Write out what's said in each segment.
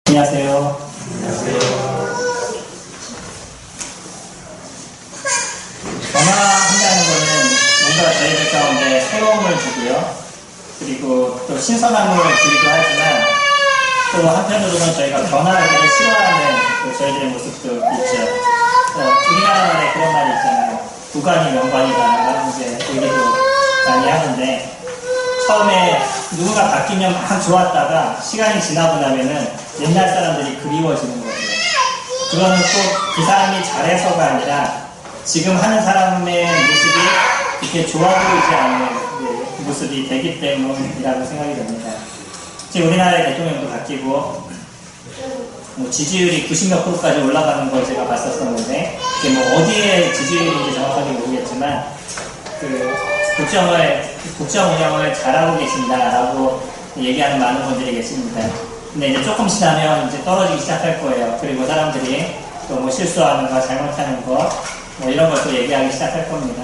안녕하세요. 변화한다는 거는 뭔가 저희들 가운데 새로움을 주고요. 그리고 또 신선함을 주기도 하지만 또 한편으로는 저희가 변화하기를 싫어하는 저희들의 모습도 있죠. 우리나라 말에 그런 말이 있잖아요. 구간이 명관이다. 이제 얘기도 많이 하는데 처음에 누군가 바뀌면 막 좋았다가 시간이 지나고 나면은 옛날 사람들이 그리워지는 거죠. 그거는 꼭 그 사람이 잘해서가 아니라 지금 하는 사람의 모습이 이렇게 좋아 보이지 않는 모습이 되기 때문이라고 생각이 됩니다. 지금 우리나라의 대통령도 바뀌고 지지율이 90몇 프로까지 올라가는 걸 제가 봤었었는데 이게 뭐 어디에 지지율인지 정확하게 모르겠지만 국정 운영을 잘하고 계신다라고 얘기하는 많은 분들이 계십니다. 근데 이제 조금 지나면 이제 떨어지기 시작할 거예요. 그리고 사람들이 또 뭐 실수하는 거, 잘못하는 거, 뭐 이런 걸 또 얘기하기 시작할 겁니다.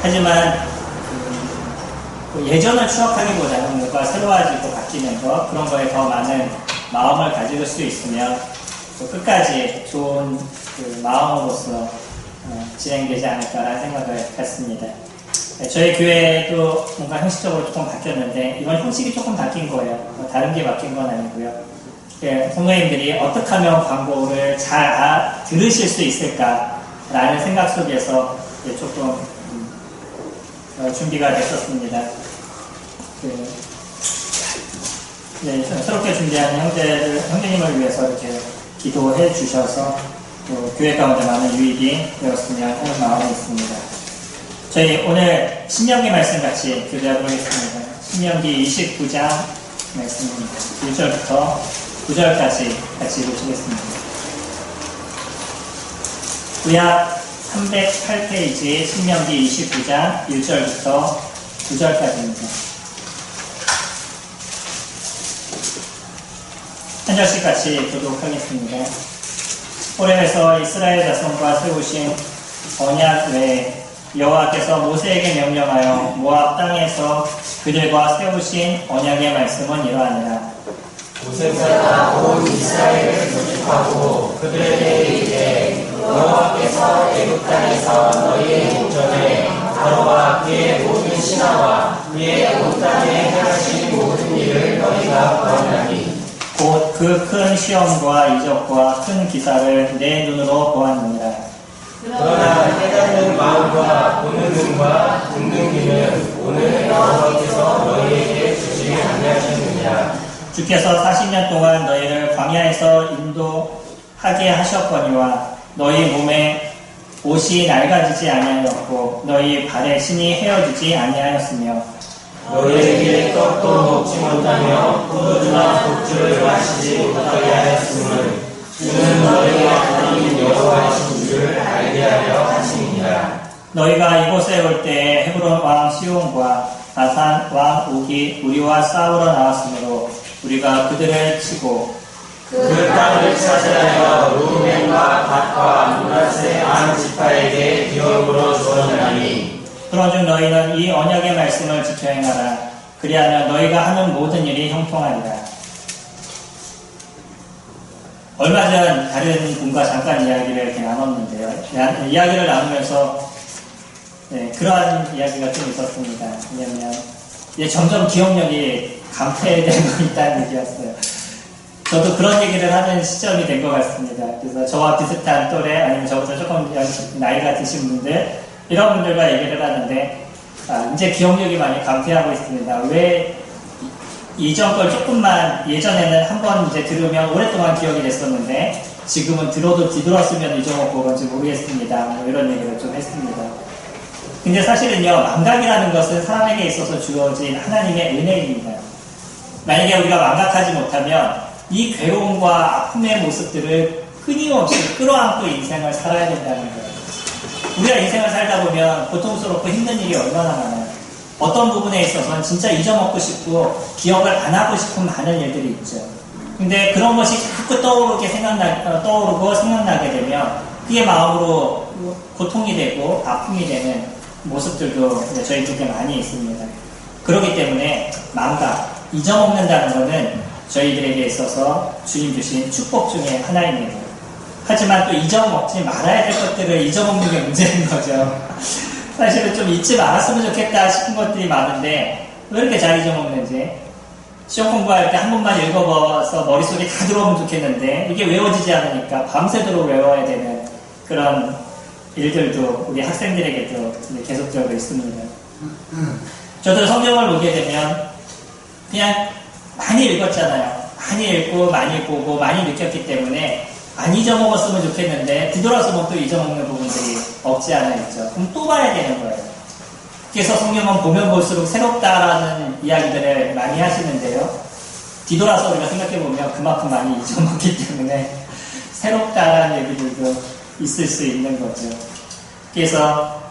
하지만 예전을 추억하기보다는 뭔가 새로워지고 바뀌면서 그런 거에 더 많은 마음을 가질 수 있으면 또 끝까지 좋은 마음으로서 진행되지 않을까라는 생각을 했습니다. 저희 교회도 뭔가 형식적으로 조금 바뀌었는데 이번 형식이 조금 바뀐 거예요. 다른 게 바뀐 건 아니고요. 성도님들이 어떻게 하면 광고를 잘 들으실 수 있을까라는 생각 속에서 조금 준비가 됐었습니다. 새롭게 준비하는 형제님을 위해서 이렇게 기도해 주셔서 교회 가운데 많은 유익이 되었으면 하는 마음이 있습니다. 저희 오늘 신명기 말씀 같이 교대하도록 하겠습니다. 신명기 29장 말씀입니다. 1절부터 9절까지 같이 읽으시겠습니다. 구약 308페이지 신명기 29장 1절부터 9절까지입니다. 한 절씩 같이 읽도록 하겠습니다. 호렙에서 이스라엘 자손과 세우신 언약 외에 여호와께서 모세에게 명령하여 모압 땅에서 그들과 세우신 언약의 말씀은 이러하니라. 모세가 온 이스라엘을 소집하고 그들에게 이르되 여호와께서 애굽 땅에서 너희의 목전에 바로와 그의 모든 신하와 그의 온 땅에 행하신 모든 일을 너희가 보았나니 곧 그 큰 시험과 이적과 큰 기사를 내 눈으로 보았느니라. 그러나 깨닫는 마음과 보는 눈과 듣는 귀는 오늘 여호와께서 너희에게 주시지 아니하셨느니라. 주께서 40년 동안 너희를 광야에서 인도하게 하셨거니와 너희 몸에 옷이 낡아지지 아니하였고 너희 발에 신이 헤어지지 아니하였으며 너희에게 떡도 먹지 못하며 포도주나 독주를 마시지 못하게 하였음을 주는 너희의 하나님 여호와이신 줄 알게 하려 하심이니라. 너희가 이곳에 올 때에 헤브론 왕 시온과 바산 왕 옥이 우리와 싸우러 나왔으므로 우리가 그들을 치고 그 땅을 차지하여 루벤과 갓과 므낫세 안 지파에게 기업으로 주었나니 그런즉 너희는 이 언약의 말씀을 지켜 행하라. 그리하면 너희가 하는 모든 일이 형통하리라. 얼마 전 다른 분과 잠깐 이야기를 이렇게 나눴는데요. 이야기를 나누면서 그러한 이야기가 좀 있었습니다. 왜냐하면 점점 기억력이 감퇴되고 있다는 얘기였어요. 저도 그런 얘기를 하는 시점이 된 것 같습니다. 그래서 저와 비슷한 또래 아니면 저보다 조금 나이가 드신 분들 이런 분들과 얘기를 하는데 이제 기억력이 많이 감퇴하고 있습니다. 왜 이전 걸 조금만 예전에는 한번 이제 들으면 오랫동안 기억이 됐었는데 지금은 들어도 뒤돌았으면 잊어먹고 그런지 모르겠습니다. 뭐 이런 얘기를 좀 했습니다. 근데 사실은요, 망각이라는 것은 사람에게 있어서 주어진 하나님의 은혜입니다. 만약에 우리가 망각하지 못하면 이 괴로움과 아픔의 모습들을 끊임없이 끌어안고 인생을 살아야 된다는 거예요. 우리가 인생을 살다 보면 고통스럽고 힘든 일이 얼마나 많아요. 어떤 부분에 있어서는 진짜 잊어먹고 싶고 기억을 안 하고 싶은 많은 일들이 있죠. 근데 그런 것이 자꾸 떠오르고 생각나게 되면 그게 마음으로 고통이 되고 아픔이 되는 모습들도 저희들께 많이 있습니다. 그렇기 때문에 망각, 잊어먹는다는 것은 저희들에게 있어서 주님 주신 축복 중에 하나입니다. 하지만 또 잊어먹지 말아야 될 것들을 잊어먹는 게 문제인 거죠. 사실은 좀 잊지 말았으면 좋겠다 싶은 것들이 많은데 왜 이렇게 잘 잊어먹는지, 시험 공부할 때 한 번만 읽어봐서 머릿속에 다 들어오면 좋겠는데 이게 외워지지 않으니까 밤새도록 외워야 되는 그런 일들도 우리 학생들에게도 계속적으로 있습니다. 저도 성경을 보게 되면 그냥 많이 읽었잖아요. 많이 읽고 많이 보고 많이 느꼈기 때문에 안 잊어먹었으면 좋겠는데 뒤돌아서 보면 또 잊어먹는 부분들이 없지 않아 있죠. 그럼 또 봐야 되는 거예요. 그래서 성경은 보면 볼수록 새롭다라는 이야기들을 많이 하시는데요. 뒤돌아서 우리가 생각해보면 그만큼 많이 잊어먹기 때문에 새롭다라는 얘기들도 있을 수 있는 거죠. 그래서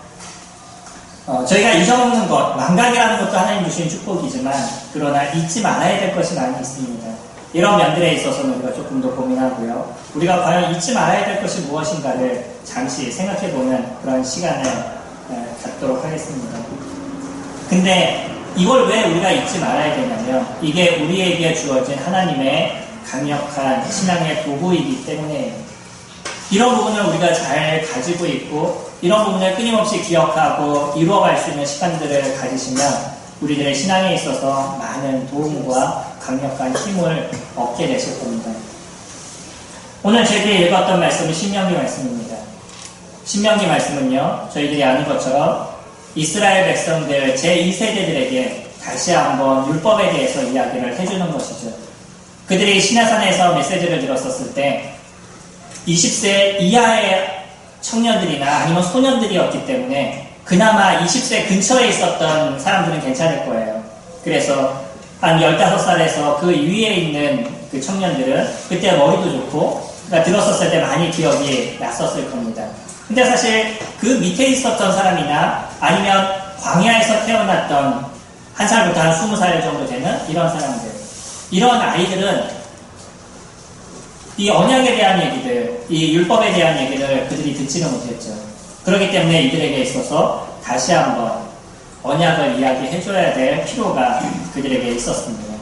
저희가 잊어먹는 것, 망각이라는 것도 하나님 주신 축복이지만 그러나 잊지 말아야 될 것이 많이 있습니다. 이런 면들에 있어서는 우리가 조금 더 고민하고요. 우리가 과연 잊지 말아야 될 것이 무엇인가를 잠시 생각해보는 그런 시간을 갖도록 하겠습니다. 근데 이걸 왜 우리가 잊지 말아야 되냐면 이게 우리에게 주어진 하나님의 강력한 신앙의 도구이기 때문에 이런 부분을 우리가 잘 가지고 있고 이런 부분을 끊임없이 기억하고 이루어갈 수 있는 시간들을 가지시면 우리들의 신앙에 있어서 많은 도움과 강력한 힘을 얻게 되실 겁니다. 오늘 저희들이 읽었던 말씀은 신명기 말씀입니다. 신명기 말씀은요, 저희들이 아는 것처럼 이스라엘 백성들 제2세대들에게 다시 한번 율법에 대해서 이야기를 해주는 것이죠. 그들이 시내산에서 메시지를 들었었을 때 20세 이하의 청년들이나 아니면 소년들이었기 때문에 그나마 20세 근처에 있었던 사람들은 괜찮을 거예요. 그래서 한 15살에서 그 위에 있는 그 청년들은 그때 머리도 좋고 그러니까 들었었을 때 많이 기억이 났었을 겁니다. 근데 사실 그 밑에 있었던 사람이나 아니면 광야에서 태어났던 1살부터 한 20살 정도 되는 이런 사람들, 이런 아이들은 이 언약에 대한 얘기들, 이 율법에 대한 얘기를 그들이 듣지는 못했죠. 그렇기 때문에 이들에게 있어서 다시 한번 언약을 이야기해줘야 될 필요가 그들에게 있었습니다.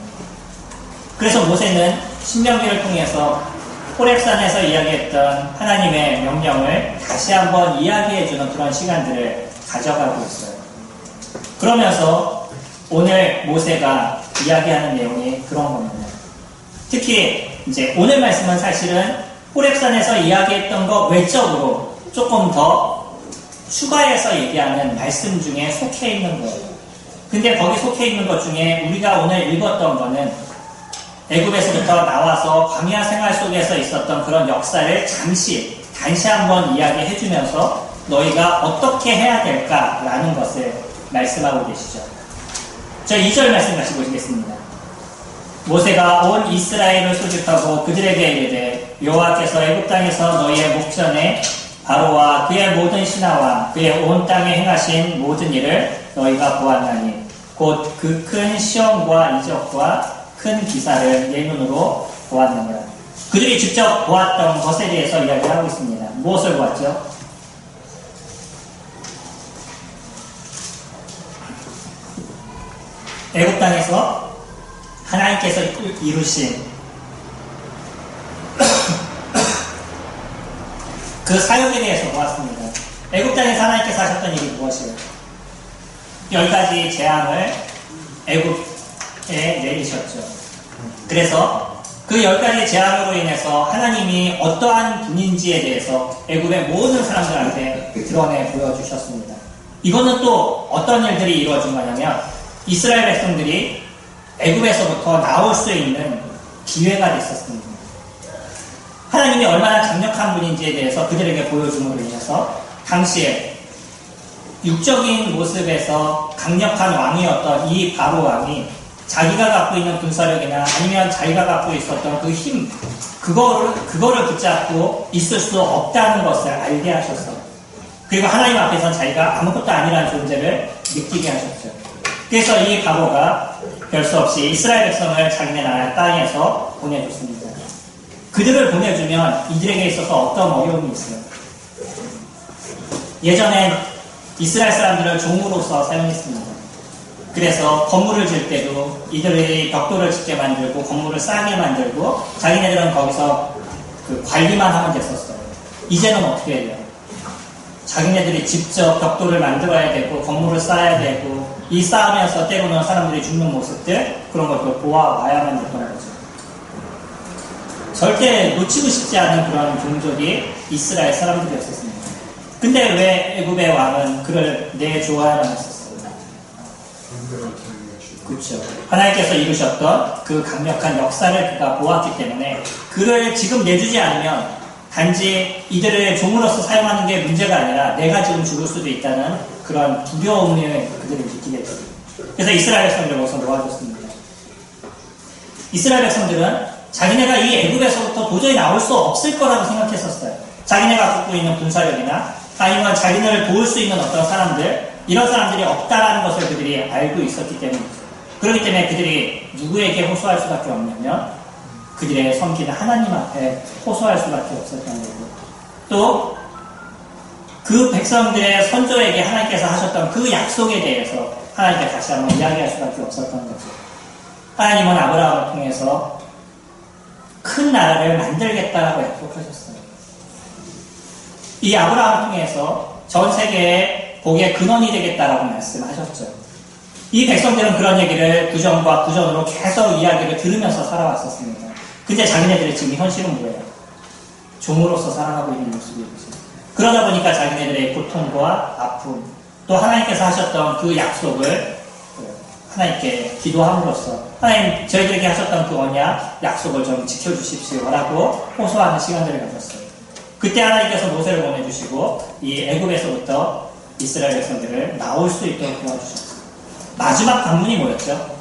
그래서 모세는 신명기를 통해서 호렙산에서 이야기했던 하나님의 명령을 다시 한번 이야기해주는 그런 시간들을 가져가고 있어요. 그러면서 오늘 모세가 이야기하는 내용이 그런 겁니다. 특히 이제 오늘 말씀은 사실은 호렙산에서 이야기했던 것 외적으로 조금 더 추가해서 얘기하는 말씀 중에 속해 있는 거예요. 근데 거기 속해 있는 것 중에 우리가 오늘 읽었던 거는 애굽에서부터 나와서 광야 생활 속에서 있었던 그런 역사를 단시 한번 이야기해주면서 너희가 어떻게 해야 될까라는 것을 말씀하고 계시죠. 저 2절 말씀 다시 보시겠습니다. 모세가 온 이스라엘을 소집하고 그들에게 이르되 여호와께서 애굽 땅에서 너희의 목전에 바로와 그의 모든 신하와 그의 온 땅에 행하신 모든 일을 너희가 보았나니 곧 그 큰 시험과 이적과 큰 기사를 내 눈으로 보았느니라. 그들이 직접 보았던 것에 대해서 이야기를 하고 있습니다. 무엇을 보았죠? 애굽 땅에서 하나님께서 이루신 그 사역에 대해서 보았습니다. 애굽 땅에서 하나님께서 하셨던 일이 무엇이에요? 10가지 재앙을 애굽에 내리셨죠. 그래서 그 10가지 재앙으로 인해서 하나님이 어떠한 분인지에 대해서 애굽의 모든 사람들한테 드러내 보여주셨습니다. 이거는 또 어떤 일들이 이루어진 거냐면 이스라엘 백성들이 애굽에서부터 나올 수 있는 기회가 됐었습니다. 하나님이 얼마나 강력한 분인지에 대해서 그들에게 보여줌으로 인해서 당시에 육적인 모습에서 강력한 왕이었던 이 바로 왕이 자기가 갖고 있는 군사력이나 아니면 자기가 갖고 있었던 그 힘, 그거를 붙잡고 있을 수 없다는 것을 알게 하셨어요. 그리고 하나님 앞에서 자기가 아무것도 아니라는 존재를 느끼게 하셨죠. 그래서 이 바로가 별 수 없이 이스라엘 백성을 자기네 나라 땅에서 보내줬습니다. 그들을 보내주면 이들에게 있어서 어떤 어려움이 있어요? 예전엔 이스라엘 사람들을 종으로서 사용했습니다. 그래서 건물을 지을 때도 이들이 벽돌을 짓게 만들고 건물을 싸게 만들고 자기네들은 거기서 그 관리만 하면 됐었어요. 이제는 어떻게 해요? 자기네들이 직접 벽돌을 만들어야 되고 건물을 쌓아야 되고 이 싸움에서 때로는 사람들이 죽는 모습들 그런 걸 보아와야만 됐던 거죠. 절대 놓치고 싶지 않은 그런 종족이 이스라엘 사람들이었었습니다. 근데 왜 애굽의 왕은 그를 내줘야만 했었어요? 그렇죠. 하나님께서 이루셨던 그 강력한 역사를 그가 보았기 때문에 그를 지금 내주지 않으면 단지 이들을 종으로서 사용하는 게 문제가 아니라 내가 지금 죽을 수도 있다는 그런 두려움을 그들이 느끼게 됐어요. 그래서 이스라엘 백성들을 거기서 놓아줬습니다. 이스라엘 백성들은 자기네가 이 애굽에서부터 도저히 나올 수 없을 거라고 생각했었어요. 자기네가 갖고 있는 군사력이나 아니면 자기네를 도울 수 있는 어떤 사람들 이런 사람들이 없다라는 것을 그들이 알고 있었기 때문이죠. 그렇기 때문에 그들이 누구에게 호소할 수밖에 없냐면 그들의 섬기는 하나님 앞에 호소할 수밖에 없었던 거고 또 그 백성들의 선조에게 하나님께서 하셨던 그 약속에 대해서 하나님께 다시 한번 이야기할 수밖에 없었던 거죠. 하나님은 아브라함을 통해서 큰 나라를 만들겠다라고 약속하셨어요. 이 아브라함을 통해서 전 세계의 복의 근원이 되겠다라고 말씀하셨죠. 이 백성들은 그런 얘기를 구전과 구전으로 계속 이야기를 들으면서 살아왔었습니다. 근데 자기네들의 지금 현실은 뭐예요? 종으로서 살아가고 있는 모습이었어요. 그러다 보니까 자기네들의 고통과 아픔, 또 하나님께서 하셨던 그 약속을 하나님께 기도함으로써 하나님 저희들에게 하셨던 그 언약, 약속을 좀 지켜주십시오라고 호소하는 시간들을 가졌어요. 그때 하나님께서 모세를 보내주시고 이 애굽에서부터 이스라엘 백성들을 나올 수 있도록 도와주셨어요. 마지막 관문이 뭐였죠?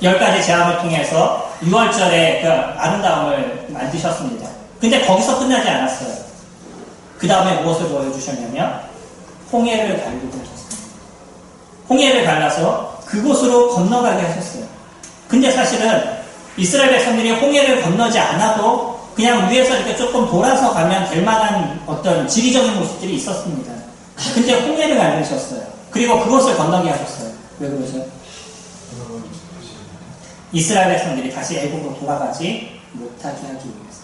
10가지 재앙을 통해서 6월절에 그 아름다움을 만드셨습니다. 근데 거기서 끝나지 않았어요. 그 다음에 무엇을 보여주셨냐면 홍해를 갈리게 하셨습니다. 홍해를 갈라서 그곳으로 건너가게 하셨어요. 근데 사실은 이스라엘 백성들이 홍해를 건너지 않아도 그냥 위에서 이렇게 조금 돌아서 가면 될 만한 어떤 지리적인 모습들이 있었습니다. 근데 홍해를 갈리셨어요. 그리고 그것을 건너게 하셨어요. 왜 그러죠? 이스라엘 백성들이 다시 애굽으로 돌아가지 못하게 하기 위해서.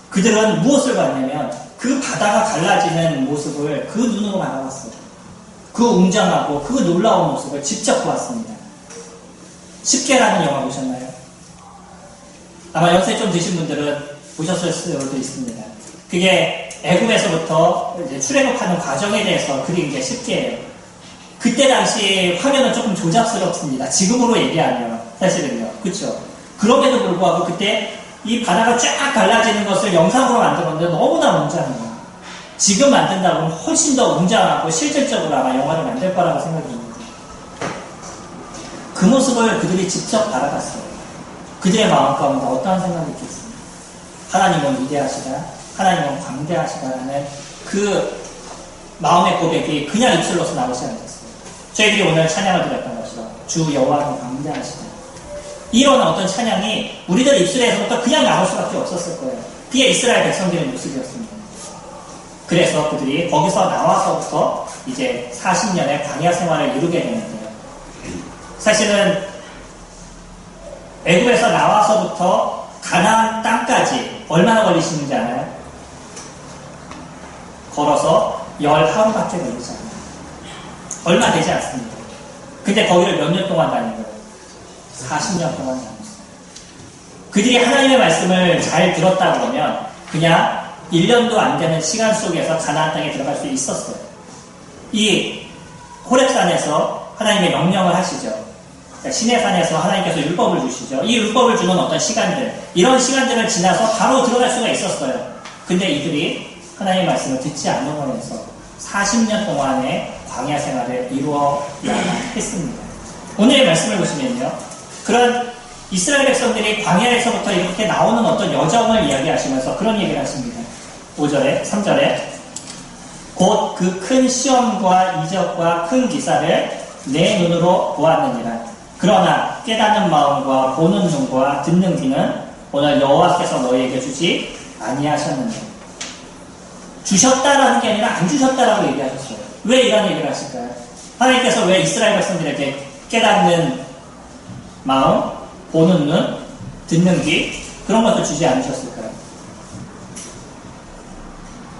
그들은 무엇을 봤냐면 그 바다가 갈라지는 모습을 그 눈으로 바라봤어요. 그 웅장하고 그 놀라운 모습을 직접 보았습니다. 십계라는 영화 보셨나요? 아마 연세 좀 드신 분들은 보셨을 수도 있습니다. 그게 애굽에서부터 출애굽하는 과정에 대해서 그린 게 십계예요. 그때 당시 화면은 조금 조잡스럽습니다. 지금으로 얘기하면 사실은요. 그렇죠? 그럼에도 불구하고 그때 이 바다가 쫙 갈라지는 것을 영상으로 만들었는데 너무나 웅장해요. 지금 만든다면 훨씬 더 웅장하고 실질적으로 아마 영화를 만들 거라고 생각이 듭니다. 그 모습을 그들이 직접 바라봤어요. 그들의 마음 가운데 어떠한 생각이 있겠습니까? 하나님은 위대하시다, 하나님은 광대하시다라는 그 마음의 고백이 그냥 입술로서 나오지 않았어요. 저희들이 오늘 찬양을 드렸던 것이죠. 주 여호와는 광대하시다. 이런 어떤 찬양이 우리들 입술에서부터 그냥 나올 수밖에 없었을 거예요. 그게 이스라엘 백성들의 모습이었습니다. 그래서 그들이 거기서 나와서부터 이제 40년의 광야 생활을 이루게 되는데요. 사실은 애굽에서 나와서부터 가나안 땅까지 얼마나 걸리시는지 아나요? 걸어서 10하루밖에 걸리지 않아요. 얼마 되지 않습니다. 근데 거기를 몇 년 동안 다닌 거예요? 40년 동안 다녔어요. 그들이 하나님의 말씀을 잘 들었다 그러면 그냥 1년도 안 되는 시간 속에서 가나안 땅에 들어갈 수 있었어요. 이 호렙산에서 하나님의 명령을 하시죠. 시내산에서 하나님께서 율법을 주시죠. 이 율법을 주는 어떤 시간들, 이런 시간들을 지나서 바로 들어갈 수가 있었어요. 근데 이들이 하나님의 말씀을 듣지 않으면서 40년 동안의 광야 생활을 이루어야만 했습니다. 오늘의 말씀을 보시면요. 그런 이스라엘 백성들이 광야에서부터 이렇게 나오는 어떤 여정을 이야기하시면서 그런 얘기를 하십니다. 5절에, 3절에 곧 그 큰 시험과 이적과 큰 기사를 내 눈으로 보았느니라. 그러나 깨닫는 마음과 보는 눈과 듣는 귀는 오늘 여호와께서 너희에게 주지 아니하셨느니라. 주셨다라는 게 아니라 안 주셨다라고 얘기하셨어요. 왜 이런 얘기를 하실까요? 하나님께서 왜 이스라엘 백성들에게 깨닫는 마음, 보는 눈, 듣는 귀, 그런 것도 주지 않으셨을까요?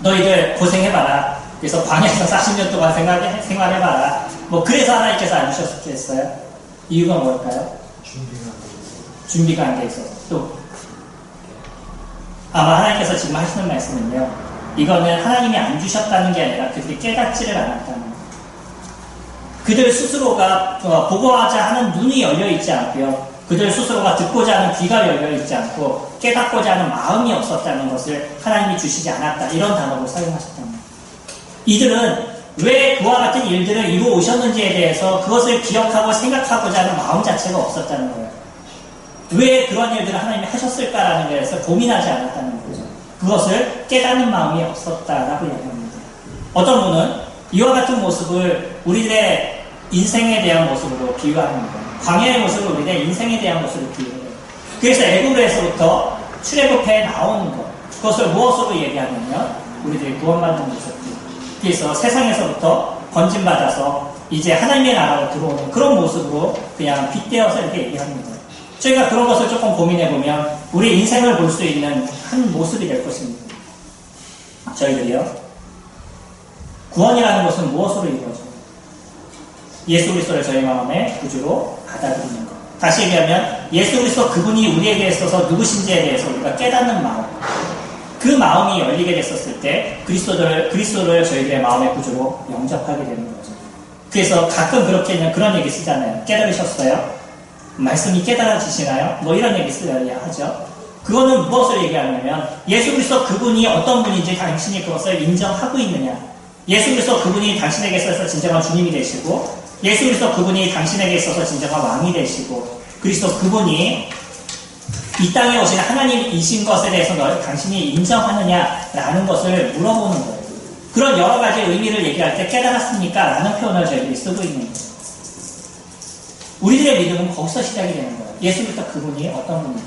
너희들 고생해봐라. 그래서 광야에서 40년 동안 생활해봐라. 뭐 그래서 하나님께서 안 주셨겠어요? 이유가 뭘까요? 준비가 안 돼 있어서. 또 아마 하나님께서 지금 하시는 말씀은요, 이거는 하나님이 안 주셨다는 게 아니라 그들이 깨닫지를 않았다는 거예요. 그들 스스로가 보고하자 하는 눈이 열려있지 않고요, 그들 스스로가 듣고자 하는 귀가 열려있지 않고 깨닫고자 하는 마음이 없었다는 것을 하나님이 주시지 않았다, 이런 단어를 사용하셨다는 거예요. 이들은 왜 그와 같은 일들을 이루어 오셨는지에 대해서 그것을 기억하고 생각하고자 하는 마음 자체가 없었다는 거예요. 왜 그런 일들을 하나님이 하셨을까라는 것에서 고민하지 않았다는 거죠. 그것을 깨닫는 마음이 없었다라고 얘기합니다. 어떤 분은 이와 같은 모습을 우리들의 인생에 대한 모습으로 비유하는 거예요. 광야의 모습을 우리들의 인생에 대한 모습으로 비유해요. 그래서 애굽에서부터 출애굽해 나오는 것, 그것을 무엇으로 얘기하냐면 우리들이 구원받는 모습. 그래서 세상에서부터 건짐받아서 이제 하나님의 나라로 들어오는 그런 모습으로 그냥 빗대어서 이렇게 얘기합니다. 저희가 그런 것을 조금 고민해보면 우리 인생을 볼 수 있는 한 모습이 될 것입니다. 저희들이요, 구원이라는 것은 무엇으로 이루어져요? 예수 그리스도를 저희 마음의 구주로 받아들이는 것. 다시 얘기하면 예수 그리스도 그분이 우리에게 있어서 누구신지에 대해서 우리가 깨닫는 마음, 그 마음이 열리게 됐었을 때 그리스도를 저희들의 마음의 구주로 영접하게 되는 거죠. 그래서 가끔 그렇게는 그런 얘기 쓰잖아요. 깨달으셨어요? 말씀이 깨달아지시나요? 뭐 이런 얘기 쓰려야 하죠. 그거는 무엇을 얘기하냐면 예수 그리스도 그분이 어떤 분인지 당신이 그것을 인정하고 있느냐, 예수 그리스도 그분이 당신에게 있어서 진정한 주님이 되시고, 예수 그리스도 그분이 당신에게 있어서 진정한 왕이 되시고, 그리스도 그분이 이 땅에 오신 하나님이신 것에 대해서 당신이 인정하느냐라는 것을 물어보는 거예요. 그런 여러 가지 의미를 얘기할 때 깨달았습니까? 라는 표현을 저희들이 쓰고 있는 거예요. 우리들의 믿음은 거기서 시작이 되는 거예요. 예수 그리스도 그분이 어떤 분인지.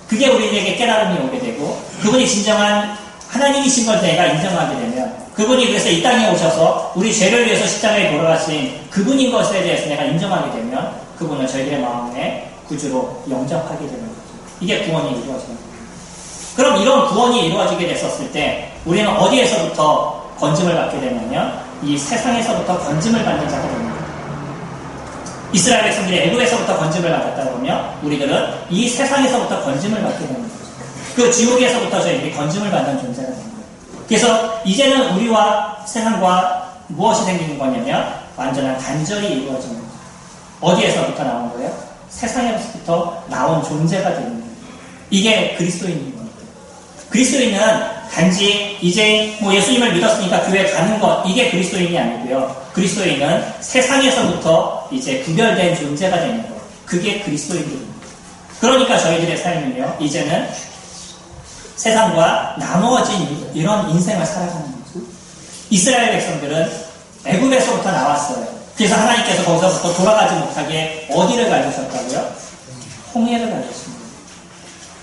그게 우리에게 깨달음이 오게 되고, 그분이 진정한 하나님이신 걸 내가 인정하게 되면, 그분이 그래서 이 땅에 오셔서 우리 죄를 위해서 십자가에 돌아가신 그분인 것에 대해서 내가 인정하게 되면, 그분을 저희들의 마음의 구주로 영접하게 되는 거죠. 이게 구원이 이루어지는 거예요. 그럼 이런 구원이 이루어지게 됐었을 때 우리는 어디에서부터 건짐을 받게 되냐면 이 세상에서부터 건짐을 받는 자가 됩니다. 이스라엘 백성들이 애굽에서부터 건짐을 받았다 그러면 우리들은 이 세상에서부터 건짐을 받게 되는 거죠. 그 지옥에서부터 저희들이 건짐을 받는 존재가 되는 거예요. 그래서 이제는 우리와 세상과 무엇이 생기는 거냐면 완전한 단절이 이루어지는 거예요. 어디에서부터 나온 거예요? 세상에서부터 나온 존재가 되는 거예요. 이게 그리스도인인 겁니다. 그리스도인은 단지 이제 뭐 예수님을 믿었으니까 교회 가는 것, 이게 그리스도인이 아니고요. 그리스도인은 세상에서부터 이제 구별된 존재가 되는 것. 그게 그리스도인입니다. 그러니까 저희들의 삶은요, 이제는 세상과 나누어진 이런 인생을 살아가는 거죠. 이스라엘 백성들은 애굽에서부터 나왔어요. 그래서 하나님께서 거기서부터 돌아가지 못하게 어디를 가르쳤다고요? 홍해를 가르쳤습니다.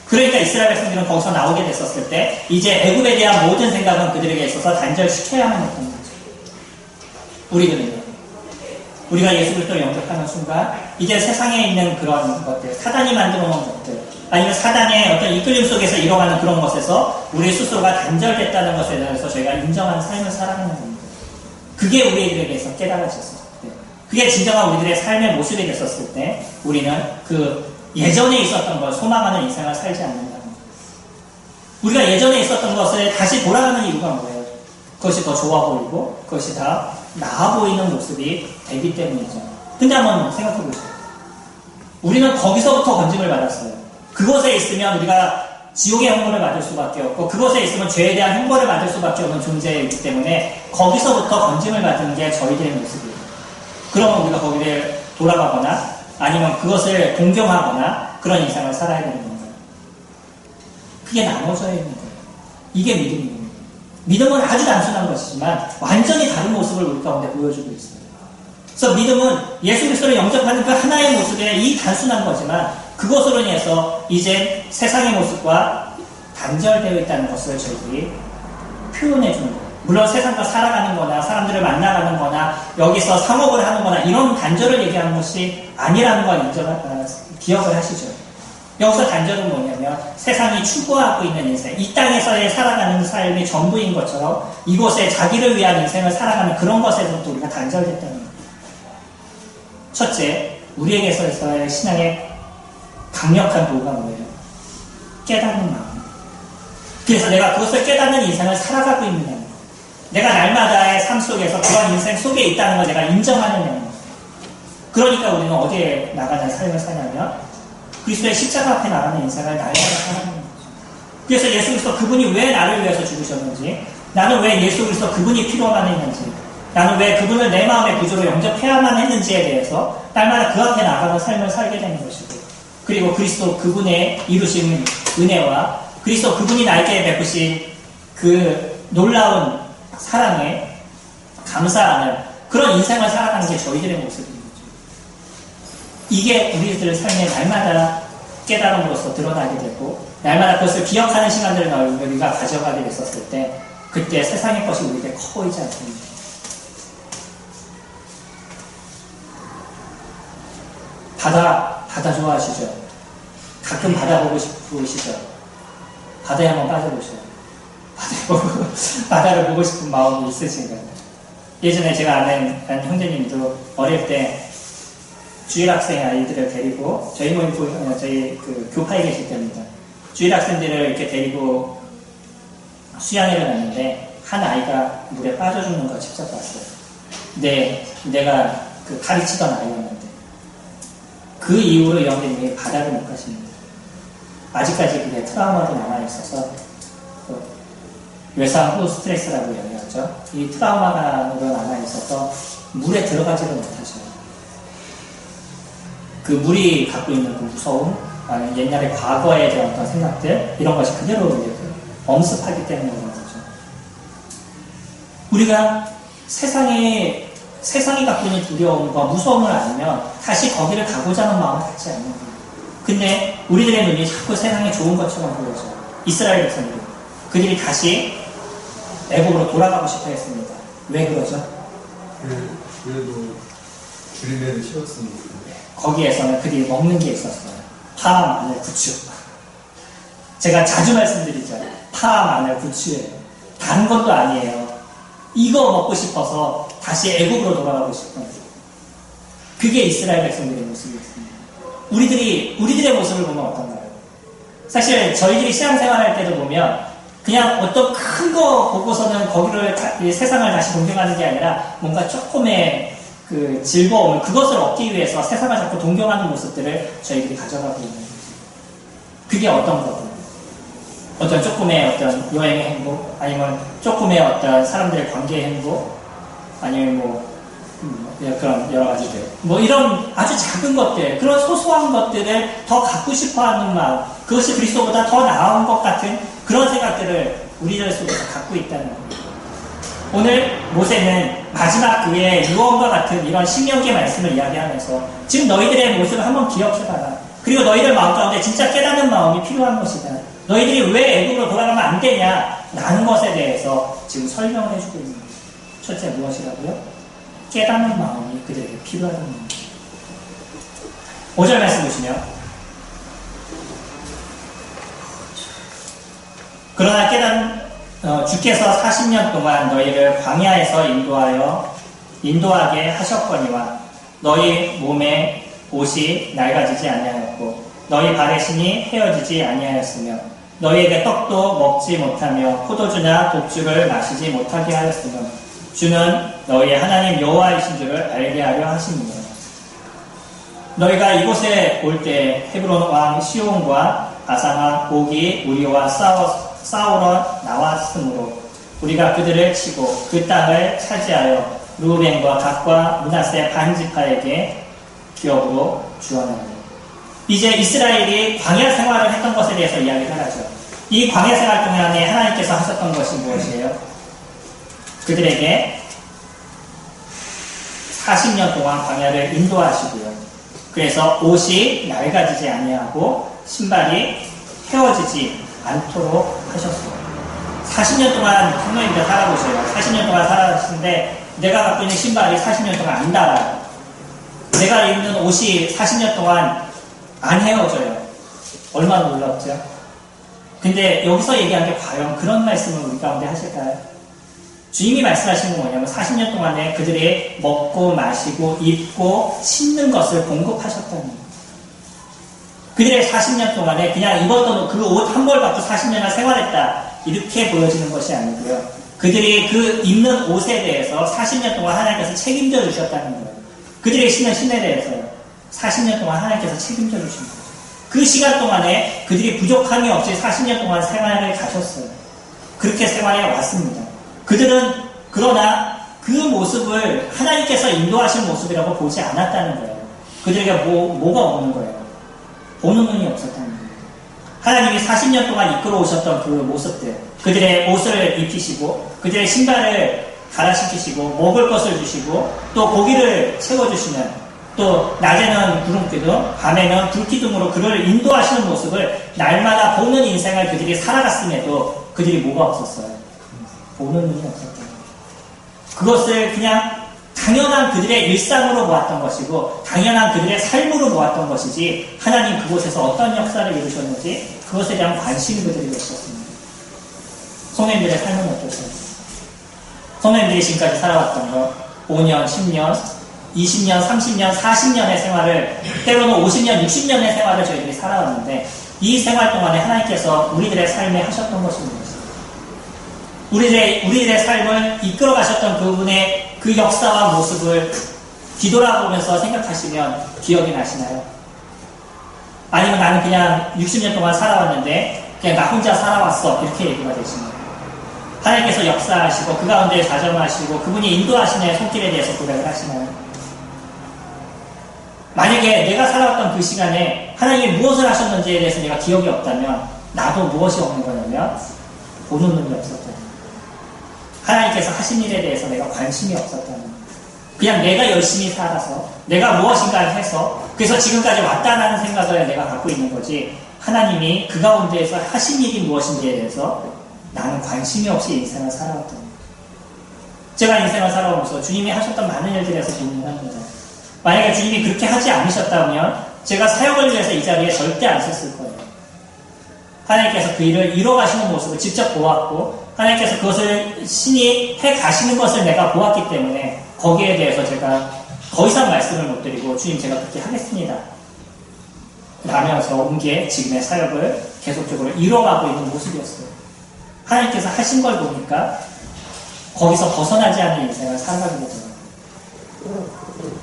그러니까 이스라엘 백성들은 거기서 나오게 됐었을 때 이제 애굽에 대한 모든 생각은 그들에게 있어서 단절시켜야만 했던 거죠. 우리들은요, 우리가 예수 그리스도를 영접하는 순간 이제 세상에 있는 그런 것들, 사단이 만들어 놓은 것들, 아니면 사단의 어떤 이끌림 속에서 이뤄가는 그런 것에서 우리 스스로가 단절됐다는 것에 대해서 저희가 인정하는 삶을 살아가는 겁니다. 그게 우리에게서 깨달아졌어요. 그게 진정한 우리들의 삶의 모습이 됐었을 때 우리는 그 예전에 있었던 걸 소망하는 인생을 살지 않는다는 거예요. 우리가 예전에 있었던 것을 다시 돌아가는 이유가 뭐예요? 그것이 더 좋아 보이고 그것이 다 나아 보이는 모습이 되기 때문이죠. 근데 한번 생각해 보세요. 우리는 거기서부터 건짐을 받았어요. 그곳에 있으면 우리가 지옥의 형벌을 받을 수밖에 없고 그곳에 있으면 죄에 대한 형벌을 받을 수밖에 없는 존재이기 때문에 거기서부터 건짐을 받는 게 저희들의 모습이에요. 그러면 우리가 거기를 돌아가거나 아니면 그것을 동경하거나 그런 인생을 살아야 되는 건가요? 그게 나눠져야 있는 거예요. 이게 믿음입니다. 믿음은 아주 단순한 것이지만 완전히 다른 모습을 우리 가운데 보여주고 있어요. 그래서 믿음은 예수 그리스도를 영접하는 그 하나의 모습에 이 단순한 거지만 그것으로 인해서 이제 세상의 모습과 단절되어 있다는 것을 저희들이 표현해 주는 거예요. 물론 세상과 살아가는 거나 사람들을 만나가는 거나 여기서 상업을 하는 거나 이런 단절을 얘기하는 것이 아니라는 걸 기억을 하시죠. 여기서 단절은 뭐냐면 세상이 추구하고 있는 인생, 이 땅에서의 살아가는 삶이 전부인 것처럼 이곳에 자기를 위한 인생을 살아가는 그런 것에서부터 우리가 단절됐다는 거예요. 첫째, 우리에게서의 신앙의 강력한 도구가 뭐예요? 깨닫는 마음. 그래서 내가 그것을 깨닫는 인생을 살아가고 있느냐, 내가 날마다의 삶 속에서 그런 인생 속에 있다는 걸 내가 인정하느냐. 그러니까 우리는 어디에 나가는 삶을 사냐면 그리스도의 십자가 앞에 나가는 인생을 날마다 살아가는 거죠. 그래서 예수 그리스도 그분이 왜 나를 위해서 죽으셨는지, 나는 왜 예수 그리스도 그분이 필요만 했는지, 나는 왜 그분을 내 마음의 구주로 영접해야만 했는지에 대해서 날마다 그 앞에 나가는 삶을 살게 되는 것이고, 그리고 그리스도 그분의 이루신 은혜와 그리스도 그분이 나에게 베푸신 그 놀라운 사랑에 감사하는 그런 인생을 살아가는 게 저희들의 모습입니다. 이게 우리들의 삶에 날마다 깨달음으로써 드러나게 되고 날마다 그것을 기억하는 시간들을 우리가 가져가게 됐었을 때 그때 세상의 것이 우리에게 커 보이지 않습니다. 바다 좋아하시죠? 가끔 바다 보고 싶으시죠? 바다에 한번 빠져보셔요. 바다를 보고 싶은 마음이 있으신가요? 예전에 제가 아는 형제님도 어릴 때 주일학생 아이들을 데리고 저희 그 교파에 계실 때입니다. 주일학생들을 이렇게 데리고 수양회를 갔는데 한 아이가 물에 빠져 죽는 걸 직접 봤어요. 내가 그 가르치던 아이였는데 그 이후로 이 형제님이 바다를 못 가십니다. 아직까지 그게 트라우마로 남아있어서 외상 후 스트레스라고 이야기하죠. 이 트라우마가 남아있어서 물에 들어가지를 못하셔요. 그 물이 갖고 있는 그 무서움, 옛날에 과거에 대한 어떤 생각들, 이런 것이 그대로 엄습하기 때문에 그런 거죠. 우리가 세상이 갖고 있는 두려움과 무서움을 알면 다시 거기를 가고자 하는 마음을 갖지 않는 거예요. 근데 우리들의 눈이 자꾸 세상에 좋은 것처럼 보여져요. 이스라엘 백성들, 그들이 다시 애국으로 돌아가고 싶어 했습니다. 왜 그러죠? 그래도 주림에는 쉬었습니다. 거기에서는 그들이 먹는 게 있었어요. 파, 마늘, 부추. 제가 자주 말씀드리죠. 파, 마늘, 부추예요. 단 것도 아니에요. 이거 먹고 싶어서 다시 애국으로 돌아가고 싶어요. 그게 이스라엘 백성들의 모습이었습니다. 우리들의 모습을 보면 어떤가요? 사실 저희들이 신앙생활할 때도 보면 그냥 어떤 큰 거 보고서는 거기를 세상을 다시 동경하는 게 아니라 뭔가 조금의 그 즐거움, 그것을 얻기 위해서 세상을 자꾸 동경하는 모습들을 저희들이 가져가고 있는 거죠. 그게 어떤 거든. 어떤 조금의 어떤 여행의 행복, 아니면 조금의 어떤 사람들의 관계의 행복, 아니면 그런 여러 가지들. 이런 아주 작은 것들, 그런 소소한 것들을 더 갖고 싶어 하는 마음, 그것이 그리스도보다 더 나은 것 같은 그런 생각들을 우리들 속에서 갖고 있다는 거예요. 오늘 모세는 마지막 그의 유언과 같은 이런 신명기의 말씀을 이야기하면서 지금 너희들의 모습을 한번 기억해봐라. 그리고 너희들 마음 가운데 진짜 깨닫는 마음이 필요한 것이다. 너희들이 왜 애국으로 돌아가면 안 되냐라는 것에 대해서 지금 설명을 해주고 있는 거예요. 첫째 무엇이라고요? 깨닫는 마음이 그들에게 필요하다는 겁니다. 5절 말씀 보시면 그러나 주께서 40년 동안 너희를 광야에서 인도하게 하셨거니와 너희 몸에 옷이 낡아지지 아니하였고 너희 발의 신이 헤어지지 아니하였으며 너희에게 떡도 먹지 못하며 포도주나 독주를 마시지 못하게 하였으며 주는 너희의 하나님 여호와이신 줄을 알게 하려 하십니다. 너희가 이곳에 올 때 헤브론 왕 시온과 바산 왕 오기 우리와 싸우러 나왔으므로 우리가 그들을 치고 그 땅을 차지하여 루벤과 갓과 므낫세 반지파에게 기업으로 주었나니. 이제 이스라엘이 광야 생활을 했던 것에 대해서 이야기를 하죠. 이 광야 생활 동안에 하나님께서 하셨던 것이 무엇이에요? 그들에게 40년 동안 광야를 인도하시고요. 그래서 옷이 낡아지지 아니하고 신발이 헤어지지 않도록 하셨어요. 40년 동안 성도님들 살아보세요. 40년 동안 살아보시는데 내가 갖고 있는 신발이 40년 동안 안 닳아요. 내가 입는 옷이 40년 동안 안 헤어져요. 얼마나 놀랍죠? 근데 여기서 얘기한 게 과연 그런 말씀을 우리 가운데 하실까요? 주님이 말씀하시는 건 뭐냐면 40년 동안에 그들이 먹고 마시고 입고 신는 것을 공급하셨다는 거예요. 그들의 40년 동안에 그냥 입었던 그 옷 한 벌 갖고 40년을 생활했다 이렇게 보여지는 것이 아니고요. 그들이 그 입는 옷에 대해서 40년 동안 하나님께서 책임져 주셨다는 거예요. 그들의 신은 신에 대해서요. 40년 동안 하나님께서 책임져 주신 거예요. 그 시간 동안에 그들이 부족함이 없이 40년 동안 생활을 가셨어요. 그렇게 생활해 왔습니다. 그들은 그러나 그 모습을 하나님께서 인도하신 모습이라고 보지 않았다는 거예요. 그들에게 뭐가 없는 거예요? 보는 눈이 없었다는 거예요. 하나님이 40년 동안 이끌어 오셨던 그 모습들, 그들의 옷을 입히시고 그들의 신발을 갈아시키시고 먹을 것을 주시고 또 고기를 채워주시는, 또 낮에는 구름기둥, 밤에는 불기둥으로 그를 인도하시는 모습을 날마다 보는 인생을 그들이 살아갔음에도 그들이 뭐가 없었어요? 보는 눈이 없었던 거예요. 그것을 그냥 당연한 그들의 일상으로 보았던 것이고 당연한 그들의 삶으로 보았던 것이지 하나님 그곳에서 어떤 역사를 이루셨는지 그것에 대한 관심이 그들에게 없었습니다. 성도님들의 삶은 어떠세요? 성도님들이 지금까지 살아왔던 것 5년, 10년, 20년, 30년, 40년의 생활을, 때로는 50년, 60년의 생활을 저희들이 살아왔는데 이 생활 동안에 하나님께서 우리들의 삶에 하셨던 것이 무엇입니까? 우리들의 삶을 이끌어 가셨던 그분의 그 역사와 모습을 뒤돌아보면서 생각하시면 기억이 나시나요? 아니면 나는 그냥 60년 동안 살아왔는데 그냥 나 혼자 살아왔어 이렇게 얘기가 되시나요? 하나님께서 역사하시고 그 가운데 자정하시고 그분이 인도하시는 손길에 대해서 고백을 하시나요? 만약에 내가 살아왔던 그 시간에 하나님이 무엇을 하셨는지에 대해서 내가 기억이 없다면 나도 무엇이 없는 거냐면 보는 눈이 없었다는 거예요. 하나님께서 하신 일에 대해서 내가 관심이 없었다는 거예요. 그냥 내가 열심히 살아서 내가 무엇인가를 해서 그래서 지금까지 왔다라는 생각을 내가 갖고 있는 거지 하나님이 그 가운데에서 하신 일이 무엇인지에 대해서 나는 관심이 없이 인생을 살아왔던 거예요. 제가 인생을 살아오면서 주님이 하셨던 많은 일들에서 고민합니다. 만약에 주님이 그렇게 하지 않으셨다면 제가 사역을 위해서 이 자리에 절대 안 섰을 거예요. 하나님께서 그 일을 이뤄가시는 모습을 직접 보았고 하나님께서 그것을 신이 해가시는 것을 내가 보았기 때문에 거기에 대해서 제가 더 이상 말씀을 못 드리고 주님 제가 그렇게 하겠습니다 라면서 온 게 지금의 사역을 계속적으로 이뤄가고 있는 모습이었어요. 하나님께서 하신 걸 보니까 거기서 벗어나지 않는 인생을 살아가게 되더라고요.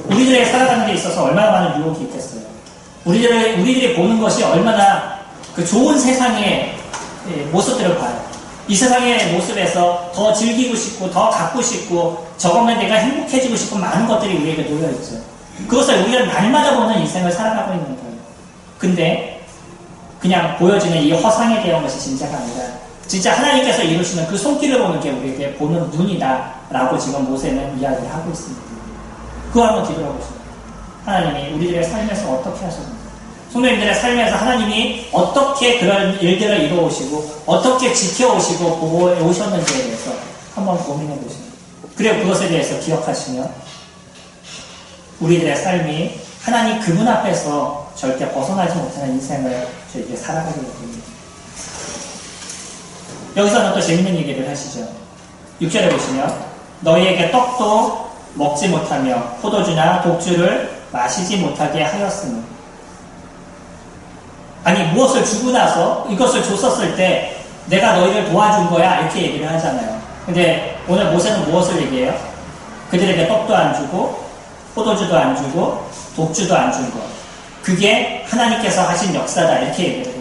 우리들의 살아가는 데 있어서 얼마나 많은 유혹이 있겠어요. 우리들이 보는 것이 얼마나 그 좋은 세상의 모습들을 봐요. 이 세상의 모습에서 더 즐기고 싶고 더 갖고 싶고 저거면 내가 행복해지고 싶은 많은 것들이 우리에게 놓여있죠. 그것을 우리가 날마다 보는 인생을 살아가고 있는 거예요. 근데 그냥 보여지는 이 허상에 대한 것이 진짜가 아니라 진짜 하나님께서 이루시는 그 손길을 보는 게 우리에게 보는 눈이다 라고 지금 모세는 이야기를 하고 있습니다. 그거 한번 뒤돌아보시죠. 하나님이 우리들의 삶에서 어떻게 하셨는지, 성도님들의 삶에서 하나님이 어떻게 그런 일들을 이루어오시고 어떻게 지켜오시고 보고 오셨는지에 대해서 한번 고민해 보시죠. 그리고 그것에 대해서 기억하시면 우리들의 삶이 하나님 그분 앞에서 절대 벗어나지 못하는 인생을 저희에게 살아가게 됩니다. 여기서는 또 재밌는 얘기를 하시죠. 6절에 보시면 너희에게 떡도 먹지 못하며 포도주나 독주를 마시지 못하게 하였으니, 아니 무엇을 주고 나서 이것을 줬었을 때 내가 너희를 도와준 거야 이렇게 얘기를 하잖아요. 근데 오늘 모세는 무엇을 얘기해요? 그들에게 떡도 안 주고 포도주도 안 주고 독주도 안 준 것, 그게 하나님께서 하신 역사다 이렇게 얘기를 해요.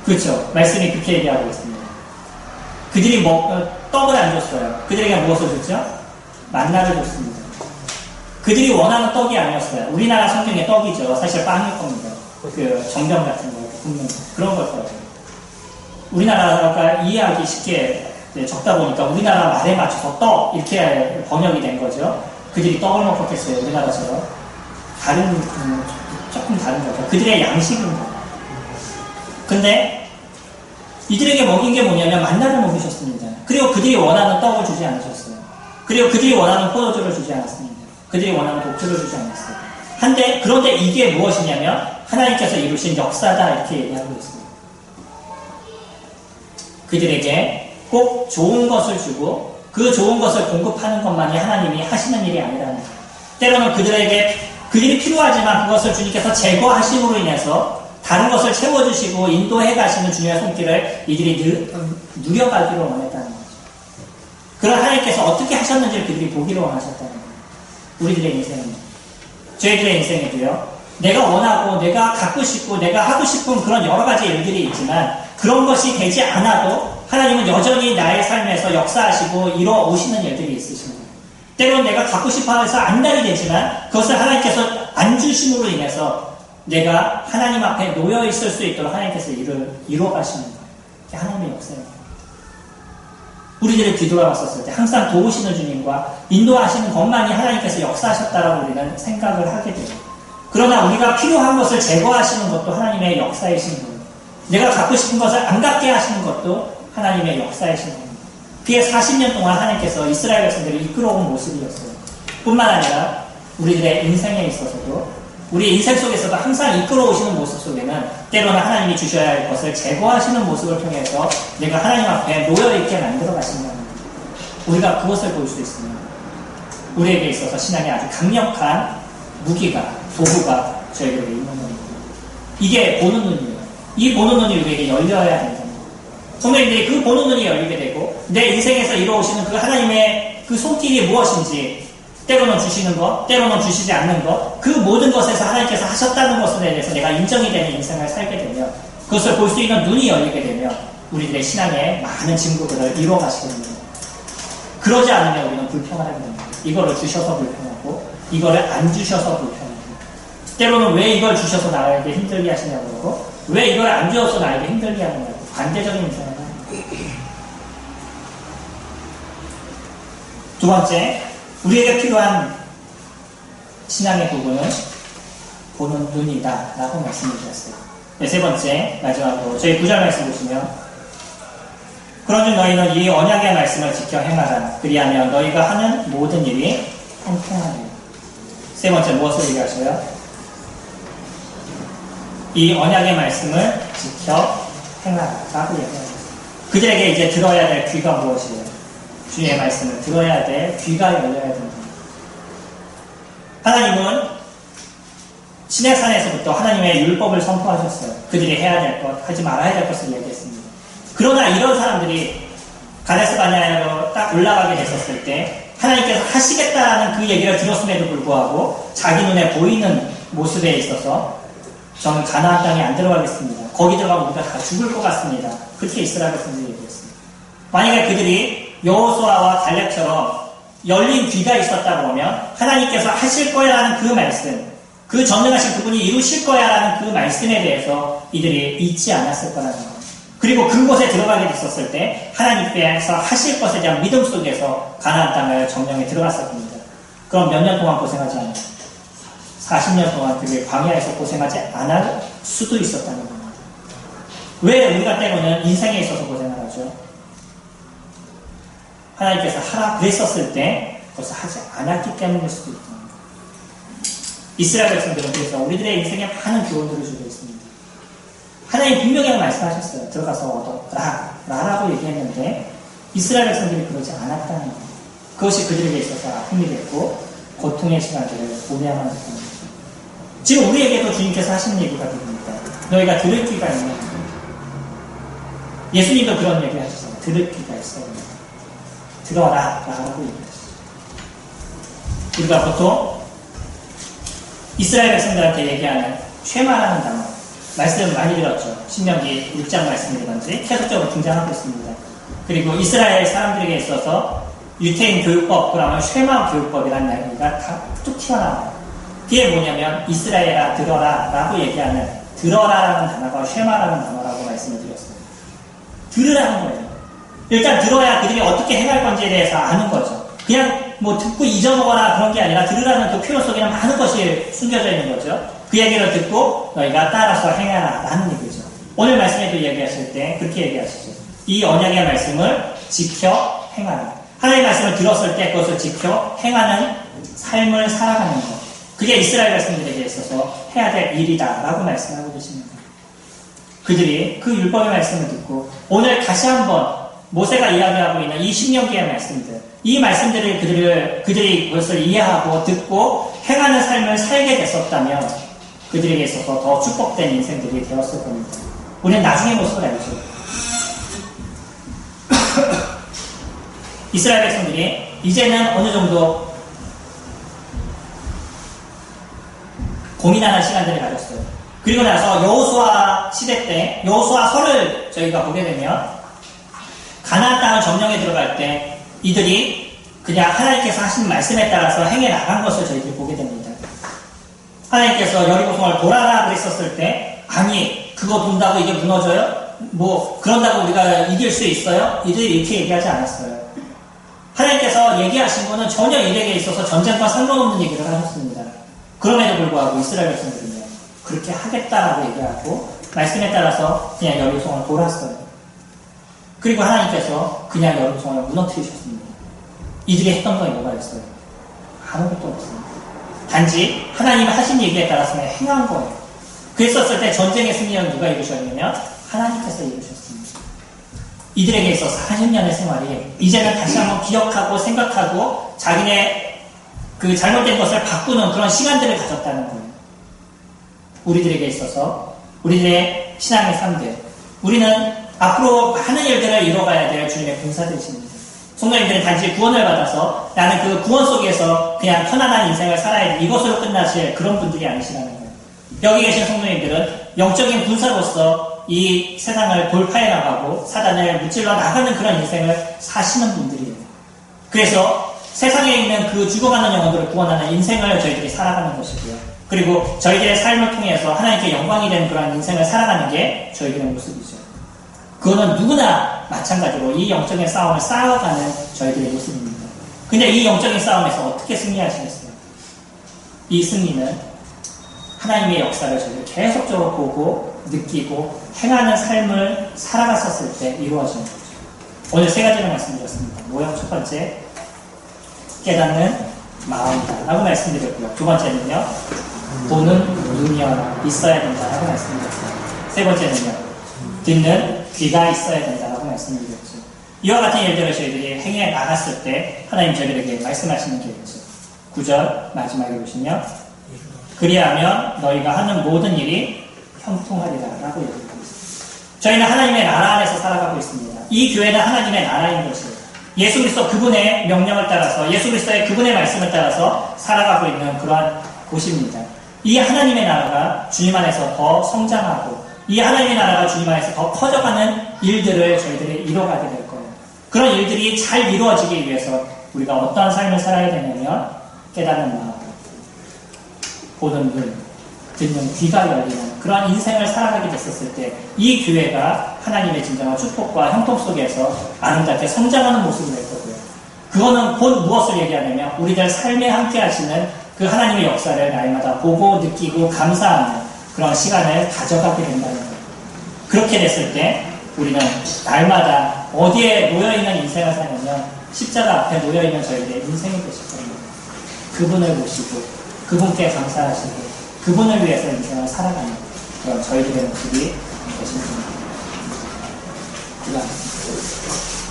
그렇죠. 말씀이 그렇게 얘기하고 있습니다. 그들이 떡을 안 줬어요. 그들에게 무엇을 줬죠? 만나를 줬습니다. 그들이 원하는 떡이 아니었어요. 우리나라 성경의 떡이죠. 사실 빵일 겁니다. 그 정병 같은 거 굽는 그런 걸 거예요. 우리나라가 이해하기 쉽게 적다 보니까 우리나라 말에 맞춰서 떡 이렇게 번역이 된 거죠. 그들이 떡을 먹었겠어요. 우리나라처럼. 조금 다른 거죠. 그들의 양식입니다. 근데 이들에게 먹인 게 뭐냐면 만나를 먹이셨습니다. 그리고 그들이 원하는 떡을 주지 않으셨어요. 그리고 그들이 원하는 포도주를 주지 않았습니다. 그들이 원하는 독주를 주지 않았어요. 그런데 이게 무엇이냐면 하나님께서 이루신 역사다 이렇게 얘기하고 있어요. 그들에게 꼭 좋은 것을 주고 그 좋은 것을 공급하는 것만이 하나님이 하시는 일이 아니라는 거예요. 때로는 그들이 필요하지만 그것을 주님께서 제거하심으로 인해서 다른 것을 채워주시고 인도해 가시는 주님의 손길을 이들이 누려가기로 원했다는 거죠. 그런 하나님께서 어떻게 하셨는지를 그들이 보기로 원하셨다는 거예요. 우리들의 인생입니다. 저희들의 인생에도요. 내가 원하고 내가 갖고 싶고 내가 하고 싶은 그런 여러 가지 일들이 있지만 그런 것이 되지 않아도 하나님은 여전히 나의 삶에서 역사하시고 이루어 오시는 일들이 있으십니다. 때로는 내가 갖고 싶어 해서 안달이 되지만 그것을 하나님께서 안 주심으로 인해서 내가 하나님 앞에 놓여 있을 수 있도록 하나님께서 이루어 가시는 거예요. 이게 하나님의 역사입니다. 우리들이 뒤돌아봤었을 때 항상 도우시는 주님과 인도하시는 것만이 하나님께서 역사하셨다라고 우리는 생각을 하게 돼요. 그러나 우리가 필요한 것을 제거하시는 것도 하나님의 역사이신 거예요. 내가 갖고 싶은 것을 안 갖게 하시는 것도 하나님의 역사이신 겁니다. 그게 40년 동안 하나님께서 이스라엘 백성들을 이끌어온 모습이었어요. 뿐만 아니라 우리들의 인생에 있어서도 우리 인생 속에서도 항상 이끌어오시는 모습 속에는 때로는 하나님이 주셔야 할 것을 제거하시는 모습을 통해서 내가 하나님 앞에 놓여있게 만들어 가신다는 겁니다. 우리가 그것을 볼 수 있습니다. 우리에게 있어서 신앙에 아주 강력한 무기가, 도구가 저희에게 있는 겁니다. 이게 보는 눈이에요. 이 보는 눈이 우리에게 열려야 된다. 성도님들이 그 보는 눈이 열리게 되고 내 인생에서 이루어오시는 그 하나님의 그 손길이 무엇인지 때로는 주시는 것, 때로는 주시지 않는 것 그 모든 것에서 하나님께서 하셨다는 것에 대해서 내가 인정이 되는 인생을 살게 되며 그것을 볼 수 있는 눈이 열리게 되며 우리들의 신앙에 많은 증거들을 이루어 가시게 됩니다. 그러지 않으면 우리는 불평하게 됩니다. 이거를 주셔서 불평하고 이거를 안 주셔서 불평하고 때로는 왜 이걸 주셔서 나에게 힘들게 하시냐고 그러고 왜 이걸 안 주셔서 나에게 힘들게 하느냐고 반대적인 인생을 합니다. 두 번째, 우리에게 필요한 신앙의 부분은 보는 눈이다 라고 말씀을 드렸어요. 네, 세 번째, 마지막으로 저희 9절 말씀 보시면 그런즉 너희는 이 언약의 말씀을 지켜 행하라. 그리하면 너희가 하는 모든 일이 형통하리라. 세 번째 무엇을 얘기하셔요? 이 언약의 말씀을 지켜 행하라 라고 얘기합니다. 그들에게 이제 들어야 될 귀가 무엇이에요? 주님의 말씀을 들어야 될 귀가 열려야 됩니다. 하나님은 시내산에서부터 하나님의 율법을 선포하셨어요. 그들이 해야 될 것, 하지 말아야 될 것을 얘기했습니다. 그러나 이런 사람들이 가데스 바네아로 딱 올라가게 됐었을 때 하나님께서 하시겠다라는 그 얘기를 들었음에도 불구하고 자기 눈에 보이는 모습에 있어서 저는 가나안 땅에 안 들어가겠습니다. 거기 들어가면 우리가 다 죽을 것 같습니다. 그렇게 이스라엘 백성들이 얘기했습니다. 만약에 그들이 여호수아와 갈렙처럼 열린 귀가 있었다고 하면 하나님께서 하실 거야라는 그 말씀, 그 전능하신 그분이 이루실 거야라는 그 말씀에 대해서 이들이 잊지 않았을 거라는 것. 그리고 그곳에 들어가게 됐었을 때 하나님께서 하실 것에 대한 믿음 속에서 가나안 땅을 점령에 들어갔을 겁니다. 그럼 몇 년 동안 고생하지 않아요? 40년 동안 그게 광야에서 고생하지 않을 수도 있었다는 겁니다. 왜 우리가 때로는 인생에 있어서 고생을 하죠? 하나님께서 하라 그랬었을 때 그것을 하지 않았기 때문일 수도 있다. 이스라엘 백성들은 그래서 우리들의 인생에 많은 교훈들을 주고 있습니다. 하나님 분명히 말씀하셨어요. 들어가서 얻어라 라고 얘기했는데 이스라엘 백성들이 그러지 않았다는 겁니다. 그것이 그들에게 있어서 아픔이 됐고 고통의 시간들을 보내야만 했습니다. 지금 우리에게도 주님께서 하시는 얘기가 됩니다. 너희가 들을 귀가 있냐? 예수님도 그런 얘기 하셨어요. 들을 귀가 있어야 됩니다. 들어라 라고 얘기하셨어요. 우리가 보통 이스라엘 백성들한테 얘기하는 쉐마라는 단어 말씀 많이 들었죠. 신명기 6장 말씀이라든지 계속적으로 등장하고 있습니다. 그리고 이스라엘 사람들에게 있어서 유태인 교육법 그러면 쉐마 교육법이라는 얘기가 다 뚝 튀어나와요. 그게 뭐냐면 이스라엘아 들어라 라고 얘기하는 들어라라는 단어가 쉐마라는 단어라고 말씀을 드렸어요. 들으라는 거예요. 일단 들어야 그들이 어떻게 행할 건지에 대해서 아는 거죠. 그냥 뭐 듣고 잊어먹어라 그런 게 아니라 들으라는 그 표현 속에는 많은 것이 숨겨져 있는 거죠. 그 얘기를 듣고 너희가 따라서 행하라 라는 얘기죠. 오늘 말씀에도 얘기하실 때 그렇게 얘기하시죠. 이 언약의 말씀을 지켜 행하라. 하나님의 말씀을 들었을 때 그것을 지켜 행하는 삶을 살아가는 것. 그게 이스라엘 백성들에게 있어서 해야 될 일이다 라고 말씀하고 계십니다. 그들이 그 율법의 말씀을 듣고 오늘 다시 한번 모세가 이야기하고 있는 이 신명기의 말씀들, 이 말씀들을 그들이 그것을 이해하고 듣고 행하는 삶을 살게 됐었다면 그들에게 있어서 더 축복된 인생들이 되었을 겁니다. 우리는 나중의 모습을 알죠. 이스라엘 백성들이 이제는 어느 정도 고민하는 시간들을 가졌어요. 그리고 나서 여호수아 시대 때 여호수아 설을 저희가 보게 되면 가나안 땅을 점령해 들어갈 때 이들이 그냥 하나님께서 하신 말씀에 따라서 행해 나간 것을 저희들이 보게 됩니다. 하나님께서 여리고성을 돌아라 그랬었을 때 아니 그거 돈다고 이게 무너져요? 뭐 그런다고 우리가 이길 수 있어요? 이들이 이렇게 얘기하지 않았어요. 하나님께서 얘기하신 거는 전혀 일에게 있어서 전쟁과 상관없는 얘기를 하셨습니다. 그럼에도 불구하고 이스라엘 백성들은요 그렇게 하겠다라고 얘기하고 말씀에 따라서 그냥 여리고성을 돌았어요. 그리고 하나님께서 그냥 여리고성을 무너뜨리셨습니다. 이들이 했던 건 뭐가 있어요? 아무것도 없습니다. 단지 하나님 하신 얘기에 따라서는 행한 거예요. 그랬었을 때 전쟁의 승리는 누가 이루셨냐면 하나님께서 이루셨습니다. 이들에게 있어서 40년의 생활이 이제는 다시 한번 기억하고 생각하고 자기네 그 잘못된 것을 바꾸는 그런 시간들을 가졌다는 거예요. 우리들에게 있어서 우리들의 신앙의 삶들 우리는 앞으로 많은 일들을 이뤄가야 될 주님의 군사들이십니다. 성도님들은 단지 구원을 받아서 나는 그 구원 속에서 그냥 편안한 인생을 살아야 돼 이것으로 끝나실 그런 분들이 아니시라는 거예요. 여기 계신 성도님들은 영적인 군사로서 이 세상을 돌파해 나가고 사단을 무찔러 나가는 그런 인생을 사시는 분들이에요. 그래서 세상에 있는 그 죽어가는 영혼들을 구원하는 인생을 저희들이 살아가는 것이고요. 그리고 저희들의 삶을 통해서 하나님께 영광이 되는 그런 인생을 살아가는 게 저희들의 모습이죠. 그거는 누구나 마찬가지로 이 영적인 싸움을 싸워가는 저희들의 모습입니다. 근데 이 영적인 싸움에서 어떻게 승리하시겠어요? 이 승리는 하나님의 역사를 저희들 계속적으로 보고 느끼고 행하는 삶을 살아갔었을 때 이루어지는 거죠. 오늘 세 가지를 말씀드렸습니다. 뭐요? 첫 번째, 깨닫는 마음이다 라고 말씀드렸고요. 두 번째는요, 보는 눈이어라 있어야 된다라고 말씀드렸어요. 세 번째는요, 듣는 귀가 있어야 된다라고 말씀드렸죠. 이와 같은 일들을 저희들이 행해 나갔을 때 하나님 저희들에게 말씀하시는 게 있죠. 9절 마지막에 보시면 그리하면 너희가 하는 모든 일이 형통하리라 라고 얘기하고 있습니다. 저희는 하나님의 나라 안에서 살아가고 있습니다. 이 교회는 하나님의 나라인 것이에요. 예수 그리스도 그분의 명령을 따라서 예수 그리스도의 그분의 말씀을 따라서 살아가고 있는 그러한 곳입니다. 이 하나님의 나라가 주님 안에서 더 성장하고 이 하나님의 나라가 주님 안에서 더 커져가는 일들을 저희들이 이뤄가게 될 거예요. 그런 일들이 잘 이루어지기 위해서 우리가 어떠한 삶을 살아야 되냐면 깨닫는 마음, 보는 눈, 듣는 귀가 열리는 그런 인생을 살아가게 됐었을 때 이 교회가 하나님의 진정한 축복과 형통 속에서 아름답게 성장하는 모습을 낼 거고요. 그거는 곧 무엇을 얘기하냐면 우리들 삶에 함께 하시는 그 하나님의 역사를 날마다 보고 느끼고 감사하는 그런 시간을 가져가게 된다는 거예요. 그렇게 됐을 때 우리는 날마다 어디에 놓여있는 인생을 사냐면 십자가 앞에 놓여있는 저희들의 인생이 되실 겁니다. 그분을 모시고 그분께 감사하시고 그분을 위해서 인생을 살아가는 그런 저희들의 모습이 되실 겁니다. 기도하겠습니다.